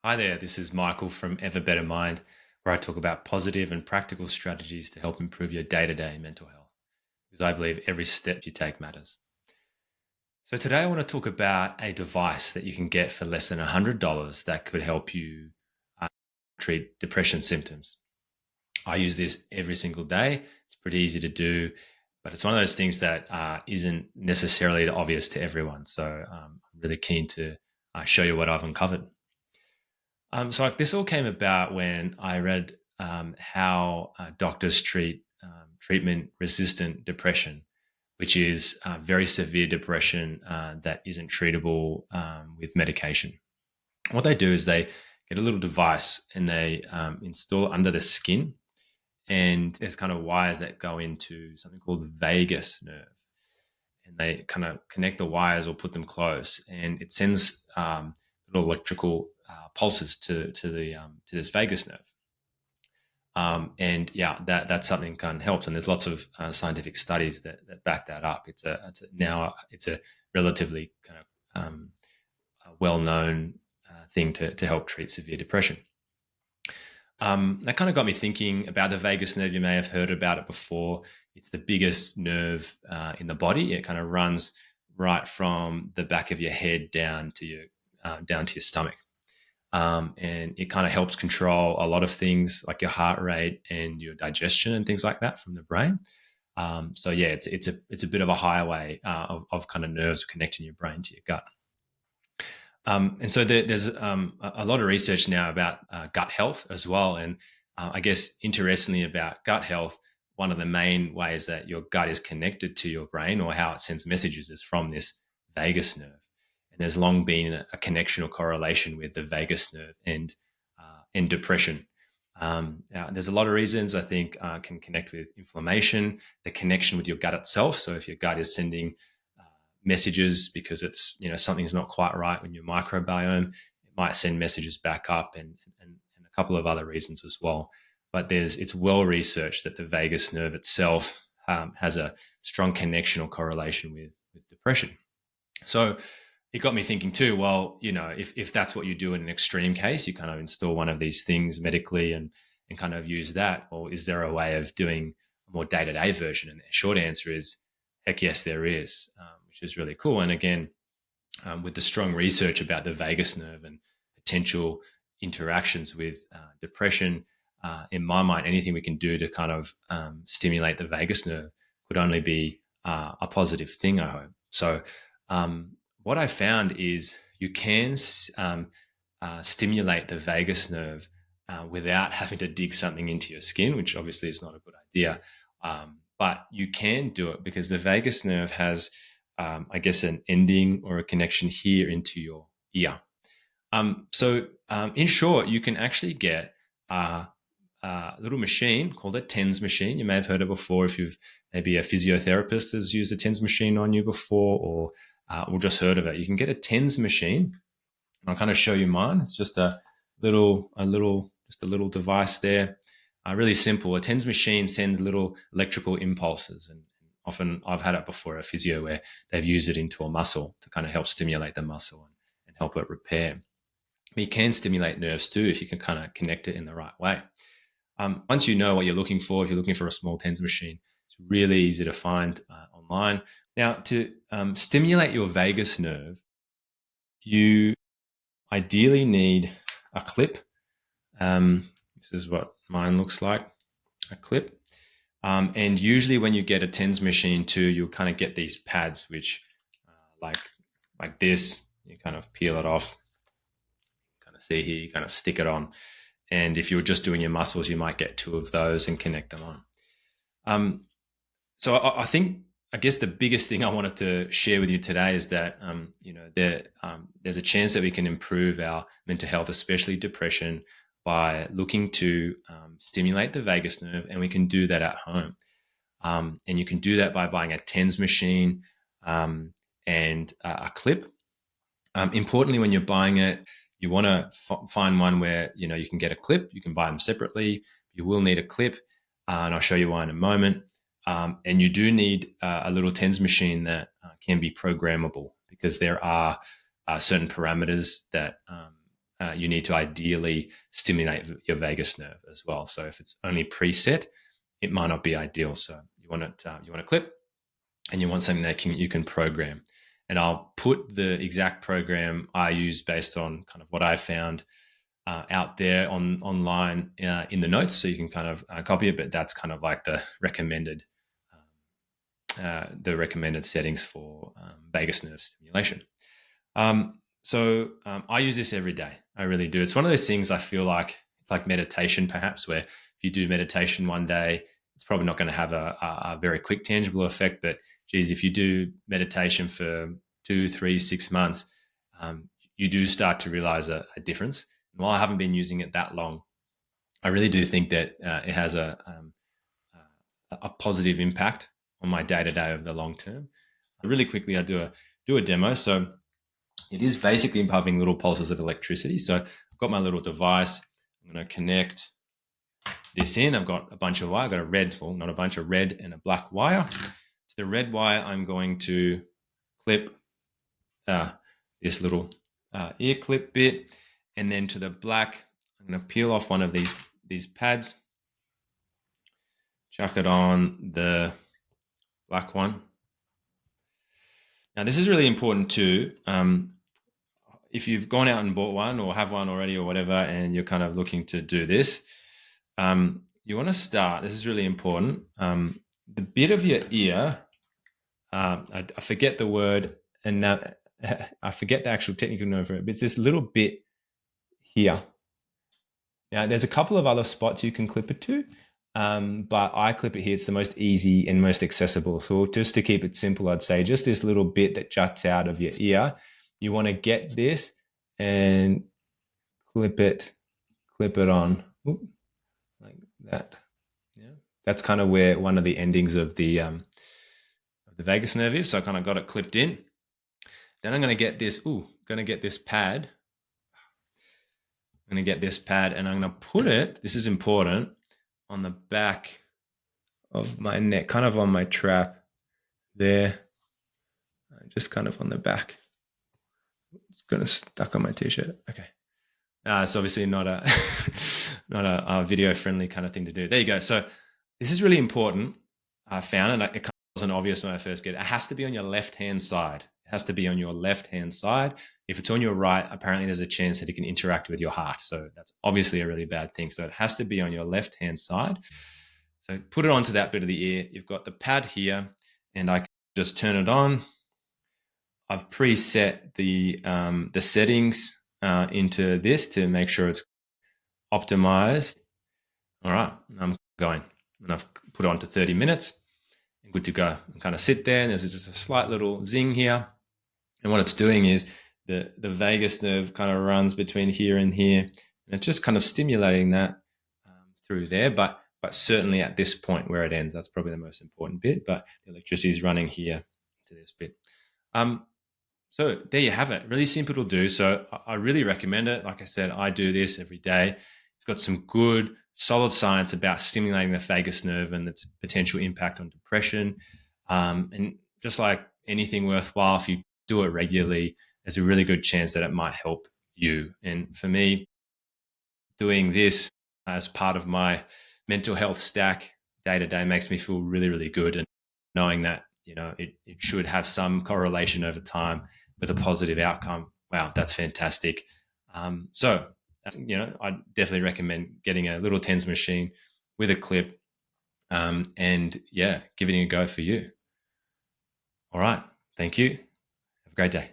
Hi there, this is Michael from Ever Better Mind, where I talk about positive and practical strategies to help improve your day to day mental health, because I believe every step you take matters. So, today I want to talk about a device that you can get for less than $100 that could help you uh, treat depression symptoms. I use this every single day. It's pretty easy to do, but it's one of those things that isn't necessarily obvious to everyone. So, I'm really keen to show you what I've uncovered. This all came about when I read how doctors treat treatment-resistant depression, which is very severe depression that isn't treatable with medication. What they do is they get a little device and they install under the skin, and there's kind of wires that go into something called the vagus nerve, and they kind of connect the wires or put them close, and it sends little electrical pulses to this vagus nerve. And yeah, that's something kind of helps. And there's lots of scientific studies that back that up. It's a relatively kind of well known thing to help treat severe depression. That kind of got me thinking about the vagus nerve. You may have heard about it before. It's the biggest nerve in the body. It kind of runs right from the back of your head down to your stomach, and it kind of helps control a lot of things like your heart rate and your digestion and things like that from the brain. So yeah, it's a bit of a highway of kind of nerves connecting your brain to your gut. And so there's a lot of research now about gut health as well. And I guess interestingly about gut health, one of the main ways that your gut is connected to your brain or how it sends messages is from this vagus nerve. And there's long been a connection or correlation with the vagus nerve and depression. Now, there's a lot of reasons I think can connect with inflammation, the connection with your gut itself. So if your gut is sending messages because it's something's not quite right with your microbiome, it might send messages back up, and a couple of other reasons as well. But it's well researched that the vagus nerve itself has a strong connection or correlation with depression. So it got me thinking too. Well, if that's what you do in an extreme case, you kind of install one of these things medically and kind of use that, or is there a way of doing a more day to day version? And the short answer is, heck yes, there is, which is really cool. And again, with the strong research about the vagus nerve and potential interactions with depression, in my mind, anything we can do to kind of stimulate the vagus nerve could only be a positive thing, I hope. So, what I found is you can stimulate the vagus nerve without having to dig something into your skin, which obviously is not a good idea. But you can do it because the vagus nerve has, I guess, an ending or a connection here into your ear. In short, you can actually get a little machine called a TENS machine. You may have heard it before if you've maybe a physiotherapist has used a TENS machine on you before, or just heard of it. You can get a TENS machine. I'll kind of show you mine. It's just just a little device there. Really simple. A TENS machine sends little electrical impulses, and often I've had it before a physio where they've used it into a muscle to kind of help stimulate the muscle and help it repair. But you can stimulate nerves too if you can kind of connect it in the right way. Once you know what you're looking for, if you're looking for a small TENS machine, it's really easy to find online. Now, to stimulate your vagus nerve, you ideally need a clip. This is what mine looks like, a clip. And usually when you get a TENS machine too, you'll kind of get these pads, which like this, you kind of peel it off, kind of see here, you kind of stick it on. And if you're just doing your muscles, you might get two of those and connect them on. I think, I guess the biggest thing I wanted to share with you today is that, there's a chance that we can improve our mental health, especially depression, by looking to stimulate the vagus nerve, and we can do that at home. And you can do that by buying a TENS machine and a clip. Importantly, when you're buying it, you want to find one where you can get a clip. You can buy them separately. You will need a clip, and I'll show you why in a moment. And you do need a little TENS machine that can be programmable, because there are certain parameters that you need to ideally stimulate your vagus nerve as well. So if it's only preset, it might not be ideal. So you want it, you want a clip, and you want something that you can program. And I'll put the exact program I use based on kind of what I found out there online in the notes, so you can kind of copy it. But that's kind of like the recommended settings for vagus nerve stimulation. I use this every day. I really do. It's one of those things I feel like it's like meditation, perhaps, where if you do meditation one day, it's probably not going to have a very quick, tangible effect. But geez, if you do meditation for 2, 3, 6 months, you do start to realize a difference. And while I haven't been using it that long, I really do think that it has a positive impact on my day to day over the long term. Really quickly, I do a demo. So it is basically pumping little pulses of electricity. So I've got my little device. I'm going to connect this in. I've got a bunch of wire. I've got a red, well, not a bunch, of red and a black wire. To the red wire, I'm going to clip this little ear clip bit. And then to the black, I'm going to peel off one of these pads, chuck it on the black one. Now, this is really important too. If you've gone out and bought one or have one already or whatever, and you're kind of looking to do this, you want to start, this is really important, the bit of your ear, I forget the word, and I forget the actual technical name for it, but it's this little bit here. Now, there's a couple of other spots you can clip it to, but I clip it here. It's the most easy and most accessible. So just to keep it simple, I'd say just this little bit that juts out of your ear. You want to get this and clip it on like that. Yeah, that's kind of where one of the endings of the vagus nerve is. So I kind of got it clipped in. Then I'm going to get this. Pad. I'm going to get this pad, and I'm going to put it. This is important, on the back of my neck, kind of on my trap there, just kind of on the back. It's gonna stuck on my t-shirt. Okay. It's obviously not a not a video friendly kind of thing to do. There you go. So this is really important. I found it. It wasn't obvious when I first get it. It has to be on your left hand side. It has to be on your left hand side. If it's on your right, apparently there's a chance that it can interact with your heart. So that's obviously a really bad thing. So it has to be on your left hand side. So put it onto that bit of the ear. You've got the pad here, and I can just turn it on. I've preset the settings into this to make sure it's optimized. All right, I'm going, and I've put it on to 30 minutes. And good to go. And kind of sit there, and there's just a slight little zing here. And what it's doing is the vagus nerve kind of runs between here and here, and it's just kind of stimulating that through there. But certainly at this point where it ends, that's probably the most important bit. But the electricity is running here to this bit. So there you have it. Really simple to do. So I really recommend it. Like I said, I do this every day. It's got some good, solid science about stimulating the vagus nerve and its potential impact on depression. And just like anything worthwhile, if you do it regularly, there's a really good chance that it might help you. And for me, doing this as part of my mental health stack day to day makes me feel really, really good. And knowing that, it should have some correlation over time with a positive outcome. Wow, that's fantastic. So, I definitely recommend getting a little TENS machine with a clip, and giving it a go for you. All right. Thank you. Have a great day.